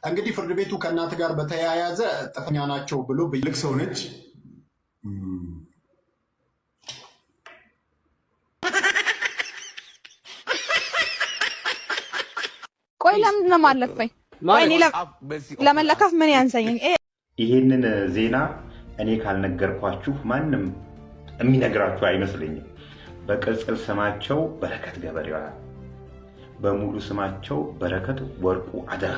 እንግዲህ ፍርድ ቤቱ ከእናት ጋር በተያያዘ ጥፋተኛ ናቸው ብሎ ልክ ሰው ነች። ቆይ ለምንድን ነው የማለፈኝ? እኔ ለመለካፍ ምን ያንሰኝ? ይሄንን ዜና እኔ ካልነገርኳችሁ ማንም የሚነግራችሁ አይመስለኝም። በቅጽል ስማቸው በረከት ገበሬዋ፣ በሙሉ ስማቸው በረከት ወርቁ አደራ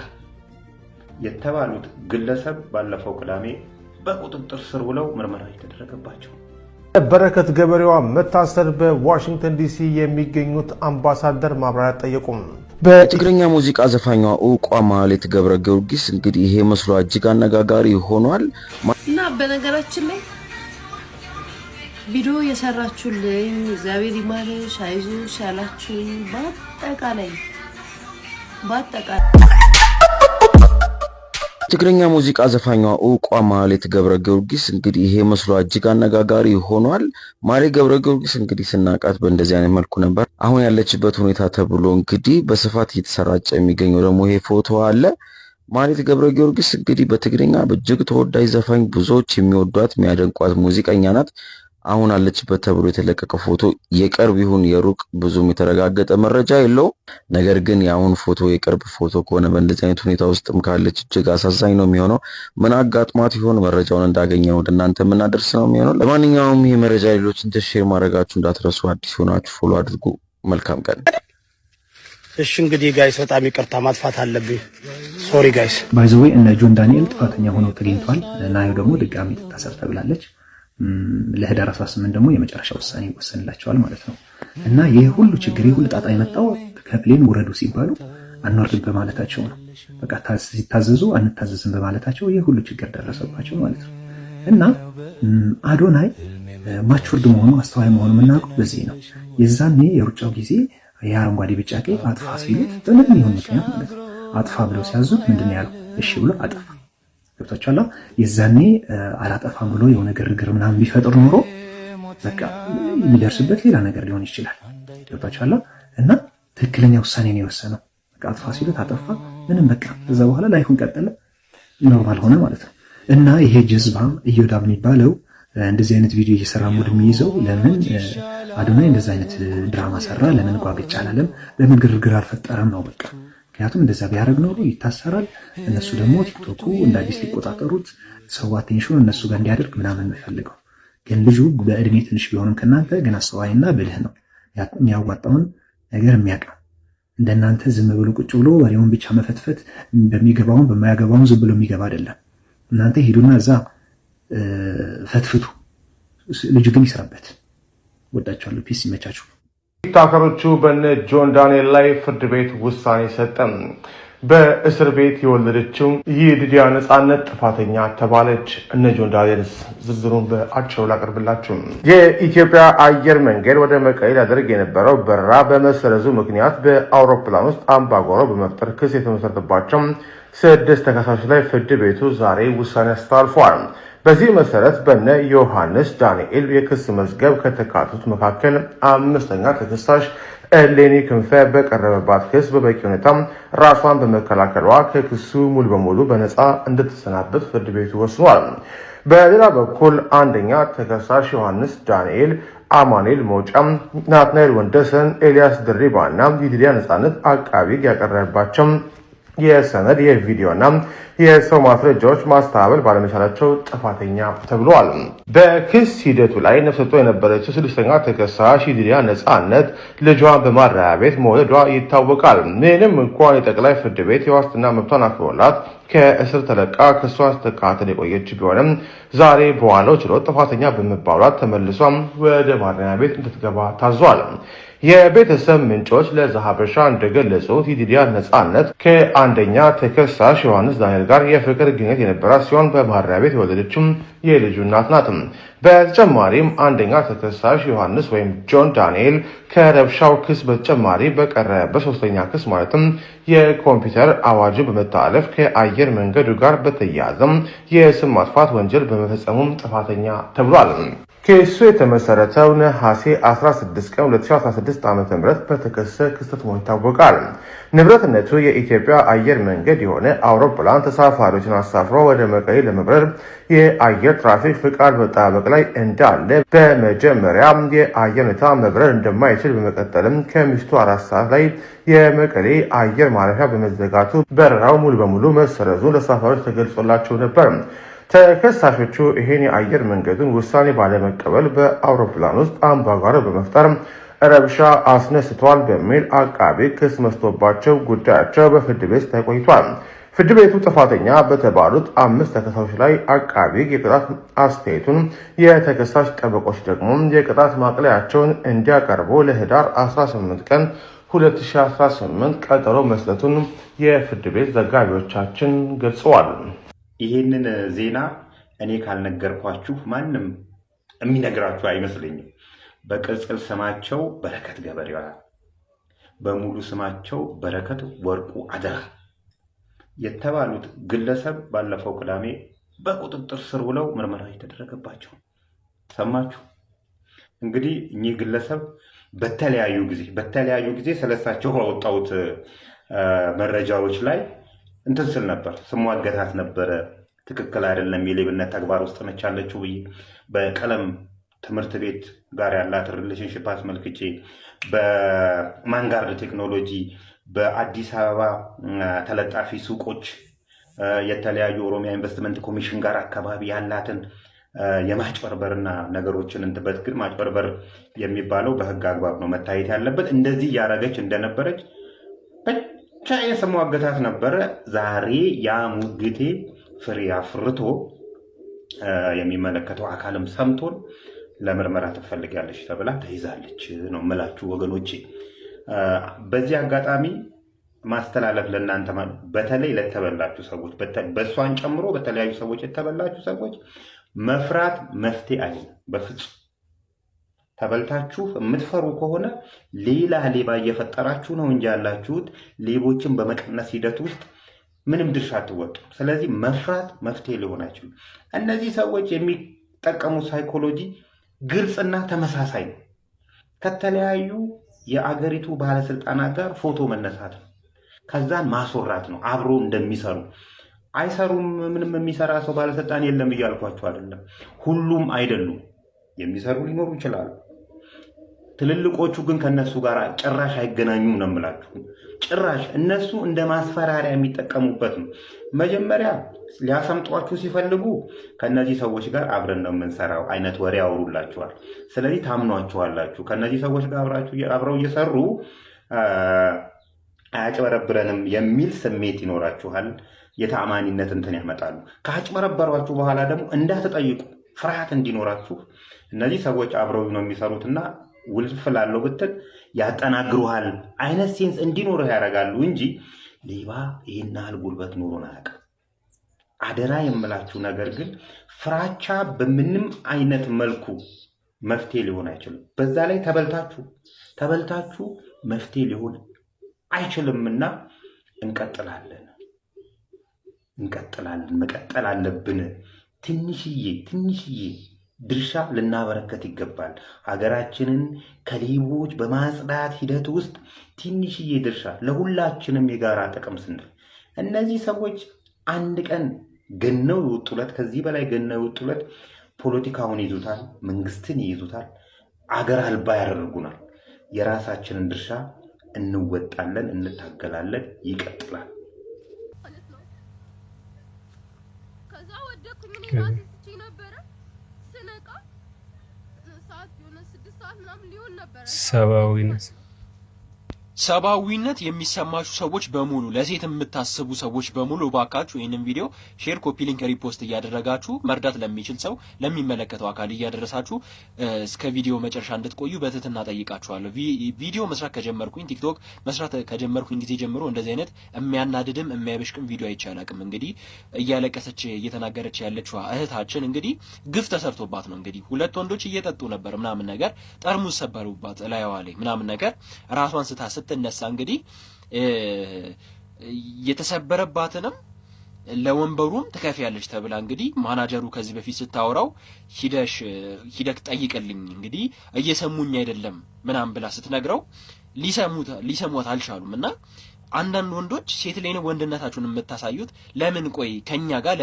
የተባሉት ግለሰብ ባለፈው ቅዳሜ በቁጥጥር ስር ውለው ምርመራ የተደረገባቸው። በረከት ገበሬዋ መታሰር በዋሽንግተን ዲሲ የሚገኙት አምባሳደር ማብራሪያ ጠየቁም። በትግርኛ ሙዚቃ ዘፋኟ ዕውቋ ማህሌት ገብረ ጊዮርጊስ እንግዲህ ይሄ መስሏ እጅግ አነጋጋሪ ሆኗል እና በነገራችን ላይ ቪዲዮ የሰራችሁልኝ እግዚአብሔር ይማርሽ አይዞሽ ያላችሁኝ በአጠቃላይ ትግርኛ ሙዚቃ ዘፋኟ ዕውቋ ማህሌት ገብረ ጊዮርጊስ እንግዲህ ይሄ መስሏ እጅግ አነጋጋሪ ሆኗል። ማህሌት ገብረ ጊዮርጊስ እንግዲህ ስናቃት በእንደዚህ አይነት መልኩ ነበር። አሁን ያለችበት ሁኔታ ተብሎ እንግዲህ በስፋት እየተሰራጨ የሚገኘው ደግሞ ይሄ ፎቶ አለ። ማህሌት ገብረ ጊዮርጊስ እንግዲህ በትግርኛ በእጅግ ተወዳጅ ዘፋኝ፣ ብዙዎች የሚወዷት የሚያደንቋት ሙዚቀኛ ናት። አሁን አለችበት ተብሎ የተለቀቀው ፎቶ የቅርብ ይሁን የሩቅ ብዙም የተረጋገጠ መረጃ የለውም። ነገር ግን የአሁን ፎቶ የቅርብ ፎቶ ከሆነ በእንደዚህ አይነት ሁኔታ ውስጥም ካለች እጅግ አሳዛኝ ነው የሚሆነው። ምን አጋጥሟት ይሆን? መረጃውን እንዳገኘን ወደ እናንተ የምናደርስ ነው የሚሆነው። ለማንኛውም ይህ መረጃ ሌሎችን ሼር ማድረጋችሁ እንዳትረሱ። አዲስ ሆናችሁ ፎሎ አድርጉ። መልካም ቀን። እሺ እንግዲህ ጋይስ በጣም ይቅርታ ማጥፋት አለብኝ። ሶሪ ጋይስ። ባይ ዘ ዌይ እነ ጆን ዳንኤል ጥፋተኛ ሆነው ተገኝቷል። ናዩ ደግሞ ድጋሚ ትታሰር ተብላለች። ለህዳር 18 ደግሞ የመጨረሻ ውሳኔ ይወሰንላቸዋል ማለት ነው። እና ይሄ ሁሉ ችግር ይሄ ሁሉ ጣጣ የመጣው ከፕሌን ውረዱ ሲባሉ አንወርድም በማለታቸው ነው። በቃ ሲታዘዙ አንታዘዝም በማለታቸው ይሄ ሁሉ ችግር ደረሰባቸው ማለት ነው። እና አዶናይ ማቹርድ መሆኑ አስተዋይ መሆኑ የምናውቀው በዚህ ነው። የዛኔ የሩጫው ጊዜ የአረንጓዴ ቢጫ ቀይ አጥፋ ሲሉት በምን ይሁን ምክንያት ማለት ነው አጥፋ ብለው ሲያዙት ምንድነው ያለው? እሺ ብሎ አጠፋ። ገብታችኋል? የዛኔ አላጠፋም ብሎ የሆነ ግርግር ምናምን ቢፈጥር ኖሮ በቃ የሚደርስበት ሌላ ነገር ሊሆን ይችላል። ገብታችኋል? እና ትክክለኛ ውሳኔ ነው የወሰነው። በቃ አጥፋ ሲሉት አጠፋ። ምንም በቃ ከዛ በኋላ ላይፉን ቀጠለ፣ ኖርማል ሆነ ማለት ነው። እና ይሄ ጀዝባ እዮዳብ የሚባለው እንደዚህ አይነት ቪዲዮ እየሰራ ሙድ የሚይዘው ለምን አዶናይ እንደዚህ አይነት ድራማ ሰራ? ለምን ጓገጭ አላለም? ለምን ግርግር አልፈጠረም ነው በቃ። ምክንያቱም እንደዛ ቢያደርግ ኖሮ ይታሰራል። እነሱ ደግሞ ቲክቶኩ እንደ አዲስ ሊቆጣጠሩት ሰው አቴንሽን እነሱ ጋር እንዲያደርግ ምናምን የምፈልገው ግን ልጁ በእድሜ ትንሽ ቢሆንም ከናንተ ግን አስተዋይና ብልህ ነው። የሚያዋጣውን ነገር የሚያውቅ እንደናንተ ዝም ብሎ ቁጭ ብሎ ወሬውን ብቻ መፈትፈት በሚገባውን በማያገባውን ዝም ብሎ የሚገባ አይደለም። እናንተ ሄዱና እዛ ፈትፍቱ። ልጁ ግን ይስራበት። ወዳችኋለሁ። ፒስ ይመቻችሁ። ቲክቶከሮቹ በነ ጆን ዳንኤል ላይ ፍርድ ቤት ውሳኔ ሰጠም። በእስር ቤት የወለደችው ይዲዲያ ነጻነት ጥፋተኛ ተባለች። እነ ጆን ዳንኤልስ ዝርዝሩን በአጭሩ ላቀርብላችሁ። የኢትዮጵያ አየር መንገድ ወደ መቀሌ ሊያደርግ የነበረው በረራ በመሰረዙ ምክንያት በአውሮፕላን ውስጥ አምባጓሮ በመፍጠር ክስ የተመሰረተባቸው 6 ተከሳሾች ላይ ፍርድ ቤቱ ዛሬ ውሳኔ አስተላልፏል። በዚህ መሰረት በነ ዮሐንስ ዳንኤል የክስ መዝገብ ከተካተቱት መካከል 5ኛ ተከሳሽ ኤሌኒ ክንፈ በቀረበባት ክስ በበቂ ሁኔታ ራሷን በመከላከሏ ከክሱ ሙሉ በሙሉ በነፃ እንድትሰናበት ፍርድ ቤቱ ወስኗል። በሌላ በኩል 1ኛ ተከሳሽ ዮሐንስ ዳንኤል፣ አማኑኤል ሞጫም፣ ናትናኤል ወንደሰን፣ ኤልያስ ድሪባና ይዲዲያ ነጻነት አቃቢ ያቀረበባቸው የሰነድ የቪዲዮና የሰው ማስረጃዎች ማስተባበል ባለመቻላቸው ጥፋተኛ ተብሏል። በክስ ሂደቱ ላይ ነፍሰ ጡር የነበረችው 6ኛ ተከሳሽ ይዲዲያ ነጻነት ልጇን በማረሚያ ቤት መውለዷ ይታወቃል። ምንም እንኳን የጠቅላይ ፍርድ ቤት የዋስትና መብቷን አክብሮላት ከእስር ተለቃ ክሷን ስትከታተል የቆየች ቢሆንም ዛሬ በዋለው ችሎት ጥፋተኛ በመባሏት ተመልሷ ወደ ማረሚያ ቤት እንድትገባ ታዟል። የቤተሰብ ምንጮች ለዛሀበሻ እንደገለጹት ይዲዲያ ነጻነት ከ1ኛ ተከሳሽ ዮሐንስ ዳንኤል ጋር የፍቅር ግንኙነት የነበራት ሲሆን በማረሚያ ቤት የወለደችው የልጁ እናት ናት። በተጨማሪም አንደኛ ተከሳሽ ዮሐንስ ወይም ጆን ዳንኤል ከረብሻው ክስ በተጨማሪ በቀረ በሶስተኛ ክስ ማለትም የኮምፒውተር አዋጅ በመተላለፍ ከአየር መንገዱ ጋር በተያያዘም የስም ማጥፋት ወንጀል በመፈጸሙም ጥፋተኛ ተብሏል። ኬሱ የተመሰረተው ነሐሴ 16 ቀን 2016 ዓ.ም በተከሰተ ክስተት መሆኑ ይታወቃል። ንብረትነቱ የኢትዮጵያ አየር መንገድ የሆነ አውሮፕላን ተሳፋሪዎችን አሳፍሮ ወደ መቀሌ ለመብረር የአየር ትራፊክ ፍቃድ መጠባበቅ ላይ እንዳለ በመጀመሪያ የአየር ሁኔታ መብረር እንደማይችል በመቀጠልም ከምሽቱ 4 ሰዓት ላይ የመቀሌ አየር ማረፊያ በመዘጋቱ በረራው ሙሉ በሙሉ መሰረዙን ለተሳፋሪዎች ተገልጾላቸው ነበር። ተከሳሾቹ ይሄን የአየር መንገዱን ውሳኔ ባለመቀበል በአውሮፕላን ውስጥ አምባጓሮ በመፍጠር ረብሻ አስነስተዋል በሚል አቃቤ ክስ መስቶባቸው ጉዳያቸው በፍርድ ቤት ተቆይቷል። ፍርድ ቤቱ ጥፋተኛ በተባሉት 5 ተከሳሾች ላይ አቃቤ የቅጣት አስተያየቱን፣ የተከሳሽ ጠበቆች ደግሞ የቅጣት ማቅለያቸውን እንዲያቀርቡ ለህዳር 18 ቀን 2018 ቀጠሮ መስጠቱን የፍርድ ቤት ዘጋቢዎቻችን ገልጸዋል። ይሄንን ዜና እኔ ካልነገርኳችሁ ማንም የሚነግራችሁ አይመስለኝም። በቅጽል ስማቸው በረከት ገበሬዋ፣ በሙሉ ስማቸው በረከት ወርቁ አደራ የተባሉት ግለሰብ ባለፈው ቅዳሜ በቁጥጥር ስር ውለው ምርመራ የተደረገባቸው ሰማችሁ። እንግዲህ እኚህ ግለሰብ በተለያዩ ጊዜ ስለሳቸው ባወጣሁት መረጃዎች ላይ እንትን ስል ነበር፣ ስሟገታት ነበረ። ትክክል አይደለም፣ የሌብነት ተግባር ውስጥ ነች ያለችው ብዬ በቀለም ትምህርት ቤት ጋር ያላት ሪሌሽንሺፕ አስመልክቼ በማንጋርድ ቴክኖሎጂ በአዲስ አበባ ተለጣፊ ሱቆች የተለያዩ ኦሮሚያ ኢንቨስትመንት ኮሚሽን ጋር አካባቢ ያላትን የማጭበርበርና ነገሮችን በትክክል ማጭበርበር የሚባለው በህግ አግባብ ነው መታየት ያለበት። እንደዚህ እያደረገች እንደነበረች ብቻ የስሟገታት ነበረ። ዛሬ ያ ሙግቴ ፍሬ አፍርቶ የሚመለከተው አካልም ሰምቶን ለምርመራ ትፈልጋለች ተብላ ተይዛለች ነው የምላችሁ ወገኖቼ። በዚህ አጋጣሚ ማስተላለፍ ለእናንተ በተለይ ለተበላችሁ ሰዎች፣ በእሷን ጨምሮ በተለያዩ ሰዎች የተበላችሁ ሰዎች መፍራት መፍትሄ አይደለም በፍጹም። ተበልታችሁ የምትፈሩ ከሆነ ሌላ ሌባ እየፈጠራችሁ ነው እንጂ ያላችሁት ሌቦችን በመቀነስ ሂደት ውስጥ ምንም ድርሻ አትወጡ። ስለዚህ መፍራት መፍትሄ ሊሆን አይችልም። እነዚህ ሰዎች የሚጠቀሙ ሳይኮሎጂ ግልጽና ተመሳሳይ ነው። ከተለያዩ የአገሪቱ ባለስልጣናት ጋር ፎቶ መነሳት ነው፣ ከዛን ማስወራት ነው። አብሮ እንደሚሰሩ አይሰሩም። ምንም የሚሰራ ሰው ባለስልጣን የለም እያልኳቸው አይደለም። ሁሉም አይደሉም፣ የሚሰሩ ሊኖሩ ይችላሉ። ትልልቆቹ ግን ከነሱ ጋር ጭራሽ አይገናኙም ነው የምላችሁ። ጭራሽ እነሱ እንደ ማስፈራሪያ የሚጠቀሙበት ነው። መጀመሪያ ሊያሰምጧችሁ ሲፈልጉ ከነዚህ ሰዎች ጋር አብረን ነው የምንሰራው አይነት ወሬ ያወሩላችኋል። ስለዚህ ታምኗችኋላችሁ። ከነዚህ ሰዎች ጋር አብረው እየሰሩ አያጭበረብረንም የሚል ስሜት ይኖራችኋል። የተአማኒነት እንትን ያመጣሉ። ካጭበረበሯችሁ በኋላ ደግሞ እንዳትጠይቁ ፍርሃት እንዲኖራችሁ እነዚህ ሰዎች አብረው ነው የሚሰሩትና ውልፍላለሁ ብትል ያጠናግሩሃል አይነት ሴንስ እንዲኖርህ ያደርጋሉ እንጂ ሌባ ይህን ያህል ጉልበት ኖሮን አያውቅም። አደራ የምላችሁ ነገር ግን ፍራቻ በምንም አይነት መልኩ መፍትሄ ሊሆን አይችልም። በዛ ላይ ተበልታችሁ መፍትሄ ሊሆን አይችልምና እንቀጥላለን፣ መቀጠል አለብን። ትንሽዬ ድርሻ ልናበረከት ይገባል። ሀገራችንን ከሌቦች በማጽዳት ሂደት ውስጥ ትንሽዬ ድርሻ ለሁላችንም የጋራ ጥቅም ስንል እነዚህ ሰዎች አንድ ቀን ገነው ይወጡለት፣ ከዚህ በላይ ገነው ይወጡለት፣ ፖለቲካውን ይዙታል፣ መንግስትን ይይዙታል፣ አገር አልባ ያደርጉናል። የራሳችንን ድርሻ እንወጣለን፣ እንታገላለን፣ ይቀጥላል። ሰብአዊነት ሰባዊነት የሚሰማችሁ ሰዎች በሙሉ ለሴት የምታስቡ ሰዎች በሙሉ ባካችሁ ይህንን ቪዲዮ ሼር፣ ኮፒ ሊንክ፣ ሪፖስት እያደረጋችሁ መርዳት ለሚችል ሰው ለሚመለከተው አካል እያደረሳችሁ እስከ ቪዲዮ መጨረሻ እንድትቆዩ በትህትና ጠይቃችኋለሁ። ቪዲዮ መስራት ከጀመርኩኝ ቲክቶክ መስራት ከጀመርኩኝ ጊዜ ጀምሮ እንደዚህ አይነት የሚያናድድም የሚያበሽቅም ቪዲዮ አይቼ አላውቅም። እንግዲህ እያለቀሰች እየተናገረች ያለችው እህታችን እንግዲህ ግፍ ተሰርቶባት ነው። እንግዲህ ሁለት ወንዶች እየጠጡ ነበር ምናምን ነገር ጠርሙስ ሰበሩባት ላይዋ ላይ ምናምን ነገር ራሷን ስታስብ ስትነሳ እንግዲህ የተሰበረባትንም ለወንበሩም ትከፍያለች ተብላ እንግዲህ ማናጀሩ ከዚህ በፊት ስታወራው ሂደክ ጠይቅልኝ እንግዲህ እየሰሙኝ አይደለም ምናምን ብላ ስትነግረው ሊሰሙት አልቻሉም። እና አንዳንድ ወንዶች ሴት ላይ ነው ወንድነታችሁን የምታሳዩት። ለምን ቆይ ከኛ ጋር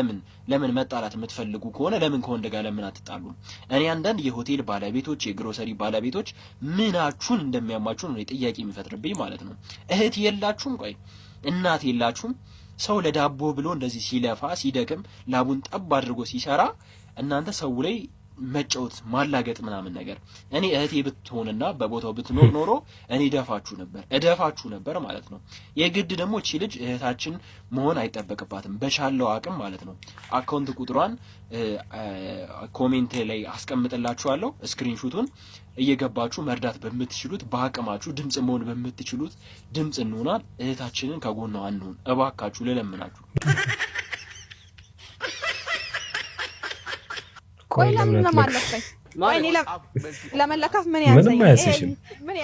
ለምን መጣላት የምትፈልጉ ከሆነ ለምን ከወንድ ጋር ለምን አትጣሉም? እኔ አንዳንድ የሆቴል ባለቤቶች የግሮሰሪ ባለቤቶች ምናችሁን እንደሚያማችሁ ነው ጥያቄ የሚፈጥርብኝ ማለት ነው። እህት የላችሁም? ቆይ እናት የላችሁም? ሰው ለዳቦ ብሎ እንደዚህ ሲለፋ ሲደክም ላቡን ጠብ አድርጎ ሲሰራ እናንተ ሰው ላይ መጫወት ማላገጥ ምናምን ነገር። እኔ እህቴ ብትሆንና በቦታው ብትኖር ኖሮ እኔ እደፋችሁ ነበር ማለት ነው። የግድ ደግሞ እቺ ልጅ እህታችን መሆን አይጠበቅባትም በቻለው አቅም ማለት ነው። አካውንት ቁጥሯን ኮሜንት ላይ አስቀምጥላችኋለሁ። ስክሪንሹቱን እየገባችሁ መርዳት በምትችሉት በአቅማችሁ ድምጽ መሆን በምትችሉት ድምጽ እንሆናል። እህታችንን ከጎኗ አንሁን እባካችሁ ልለምናችሁ። ቆይ ለምን ነው ማለፈኝ? ቆይ እኔ ለመለካፍ ምን ያንሰኛል? ምን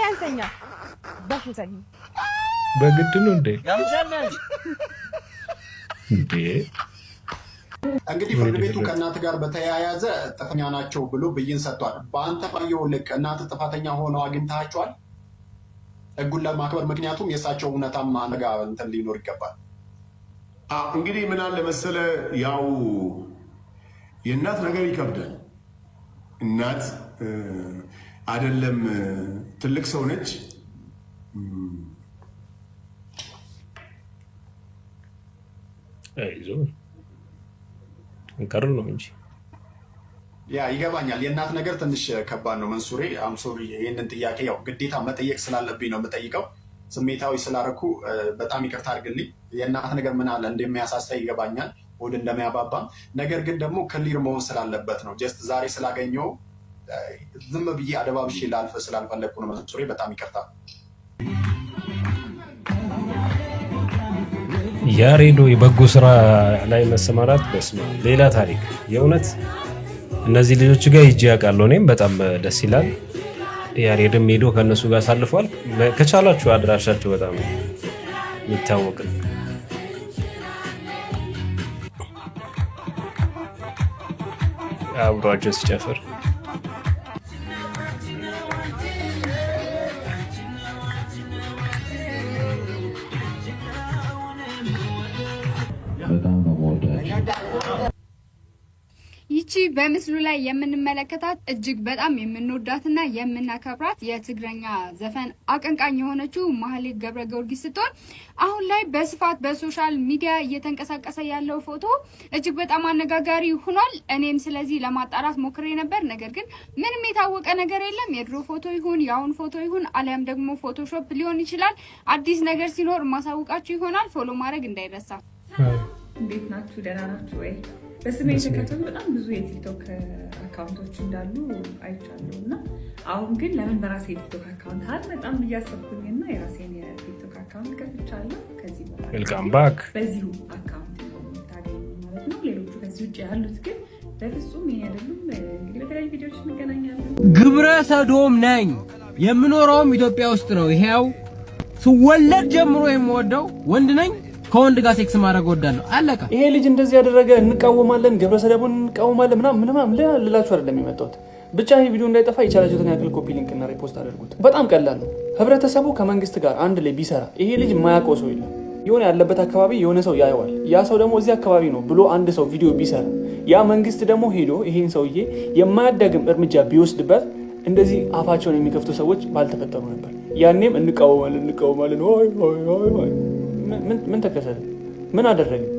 ያንሰኛል? በሽተኛ በግድ ነው እንዴ? እንግዲህ ፍርድ ቤቱ ከእናት ጋር በተያያዘ ጥፋተኛ ናቸው ብሎ ብይን ሰጥቷል። በአንተ ባየው ልክ እናት ጥፋተኛ ሆነው አግኝታቸዋል ህጉን ለማክበር? ምክንያቱም የእሳቸው እውነታማ ነገ እንትን ሊኖር ይገባል። እንግዲህ ምን አለ መሰለ፣ ያው የእናት ነገር ይከብዳል። እናት አይደለም ትልቅ ሰው ነች። አይዞ እንቀር ነው እንጂ ያ ይገባኛል። የእናት ነገር ትንሽ ከባድ ነው። መንሱሬ አምሶሪ ይህንን ጥያቄ ያው ግዴታ መጠየቅ ስላለብኝ ነው የምጠይቀው። ስሜታዊ ስላደረኩ በጣም ይቅርታ አድርግልኝ። የእናት ነገር ምን አለ እንደሚያሳሳ ይገባኛል፣ ወደ እንደሚያባባም ነገር ግን ደግሞ ክሊር መሆን ስላለበት ነው። ጀስት ዛሬ ስላገኘው ዝም ብዬ አደባብሼ ላልፍ ስላልፈለግኩ ነው። መንሱሬ በጣም ይቅርታ። ያሬዶ የበጎ ስራ ላይ መሰማራት በስመ አብ ሌላ ታሪክ። የእውነት እነዚህ ልጆች ጋር ሂጅ ያውቃለሁ። እኔም በጣም ደስ ይላል። ያሬድም ሄዶ ከነሱ ጋር አሳልፏል። ከቻላችሁ አድራሻቸው በጣም የሚታወቅ አብሯቸው ሲጨፍር ይቺ በምስሉ ላይ የምንመለከታት እጅግ በጣም የምንወዳትና የምናከብራት የትግረኛ ዘፈን አቀንቃኝ የሆነችው ማህሌት ገብረ ጊዮርጊስ ስትሆን አሁን ላይ በስፋት በሶሻል ሚዲያ እየተንቀሳቀሰ ያለው ፎቶ እጅግ በጣም አነጋጋሪ ሆኗል። እኔም ስለዚህ ለማጣራት ሞክሬ ነበር። ነገር ግን ምንም የታወቀ ነገር የለም። የድሮ ፎቶ ይሁን የአሁን ፎቶ ይሁን አሊያም ደግሞ ፎቶሾፕ ሊሆን ይችላል። አዲስ ነገር ሲኖር ማሳውቃችሁ ይሆናል። ፎሎ ማድረግ እንዳይረሳ። እንዴት ናችሁ? ደህና ናችሁ ወይ? በስሜ የተከተሉ በጣም ብዙ የቲክቶክ አካውንቶች እንዳሉ አይቻለሁ እና አሁን ግን ለምን በራሴ የቲክቶክ አካውንት አልመጣም እያሰብኩኝ እና የራሴን የቲክቶክ አካውንት ከፍቻለሁ። ከዚህ በኋላ በዚሁ አካውንት ታገኙ ማለት ነው። ሌሎቹ ከዚህ ውጭ ያሉት ግን በፍጹም ይሄ አይደሉም። እንግዲህ በተለያዩ ቪዲዮዎች እንገናኛለን። ግብረ ሰዶም ነኝ። የምኖረውም ኢትዮጵያ ውስጥ ነው። ይሄው ስወለድ ጀምሮ የምወደው ወንድ ነኝ። ከወንድ ጋር ሴክስ ማድረግ ወዳለሁ። አለቀ። ይሄ ልጅ እንደዚህ ያደረገ እንቃወማለን፣ ግብረ ሰዶምን እንቃወማለን ምናምን ልላችሁ አይደለም የመጣሁት። ብቻ ይሄ ቪዲዮ እንዳይጠፋ የቻላችሁትን ያክል ኮፒ ሊንክ እና ሪፖስት አድርጉት። በጣም ቀላል ነው። ህብረተሰቡ ከመንግስት ጋር አንድ ላይ ቢሰራ ይሄ ልጅ የማያውቀው ሰው የለም። የሆነ ያለበት አካባቢ የሆነ ሰው ያየዋል። ያ ሰው ደግሞ እዚህ አካባቢ ነው ብሎ አንድ ሰው ቪዲዮ ቢሰራ ያ መንግስት ደግሞ ሄዶ ይሄን ሰውዬ የማያዳግም እርምጃ ቢወስድበት እንደዚህ አፋቸውን የሚከፍቱ ሰዎች ባልተፈጠሩ ነበር። ያኔም እንቃወማለን ምን ተከሰተ? ምን አደረገ?